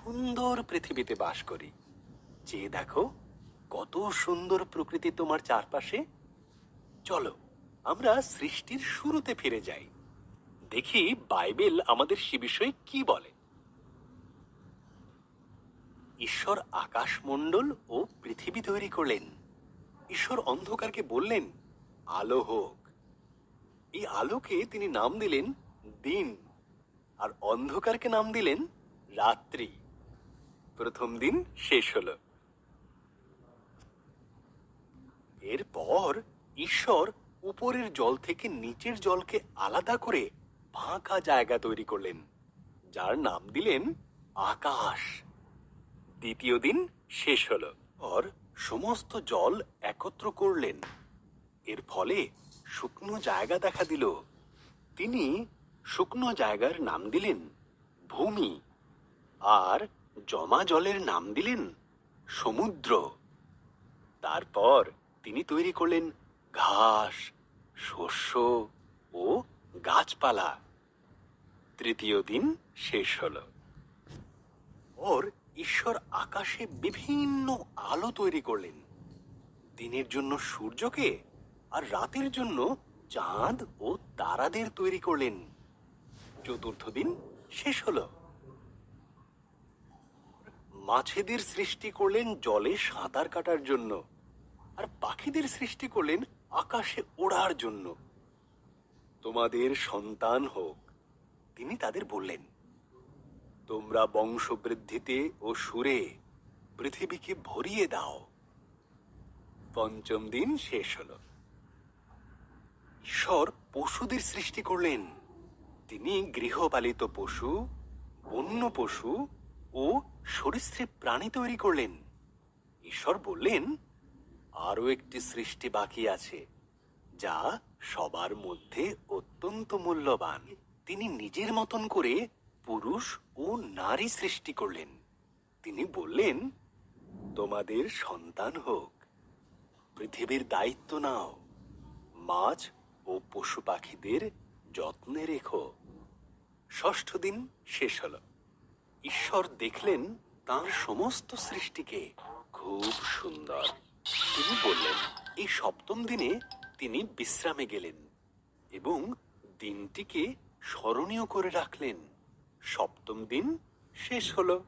সুন্দর পৃথিবীতে বাস করি। যে দেখো কত সুন্দর প্রকৃতি তোমার চারপাশে। চলো আমরা সৃষ্টির শুরুতে ফিরে যাই, দেখি বাইবেল আমাদের সে বিষয়ে কি বলে। ঈশ্বর আকাশমণ্ডল ও পৃথিবী তৈরি করলেন। ঈশ্বর অন্ধকারকে বললেন আলো হোক। এই আলোকে তিনি নাম দিলেন দিন, আর অন্ধকারকে নাম দিলেন রাত্রি। প্রথম দিন শেষ হলো। এরপর ঈশ্বর উপরের জল থেকে নিচের জলকে আলাদা করে ফাঁকা জায়গা তৈরি করলেন, যার নাম দিলেন আকাশ। দ্বিতীয় দিন শেষ হলো। আর সমস্ত জল একত্র করলেন। এর ফলে শুকনো জায়গা দেখা দিল। তিনি শুকনো জায়গার নাম দিলেন ভূমি, আর জমা জলের নাম দিলেন সমুদ্র। তারপর তিনি তৈরি করলেন ঘাস, শস্য ও গাছপালা। তৃতীয় দিন শেষ হলো। ওর ঈশ্বর আকাশে বিভিন্ন আলো তৈরি করলেন, দিনের জন্য সূর্যকে আর রাতের জন্য চাঁদ ও তারাদের তৈরি করলেন। চতুর্থ দিন শেষ হলো। মাছেদের সৃষ্টি করলেন জলে সাঁতার কাটার জন্য, আর পাখিদের সৃষ্টি করলেন আকাশে ওড়ার জন্য। তোমাদের সন্তান হোক, তিনি তাদের বললেন। তোমরা বংশবৃদ্ধিতে ও সুরে পৃথিবীকে ভরিয়ে দাও। পঞ্চম দিন শেষ হলো। ঈশ্বর পশুদের সৃষ্টি করলেন। তিনি গৃহপালিত পশু, বন্য পশু ও সরীসৃপ প্রাণী তৈরি করলেন। ঈশ্বর বললেন আরো একটি সৃষ্টি বাকি আছে, যা সবার মধ্যে অত্যন্ত মূল্যবান। তিনি নিজের মতন করে পুরুষ ও নারী সৃষ্টি করলেন। তিনি বললেন তোমাদের সন্তান হোক, পৃথিবীর দায়িত্ব নাও, মাছ ও পশু পাখিদের যত্নে রেখো। ষষ্ঠ দিন শেষ হলো। ঈশ্বর দেখলেন তাঁর সমস্ত সৃষ্টিকে খুব সুন্দর। তিনি বললেন এই সপ্তম দিনে তিনি বিশ্রামে গেলেন এবং দিনটিকে স্মরণীয় করে রাখলেন। সপ্তম দিন শেষ হলো।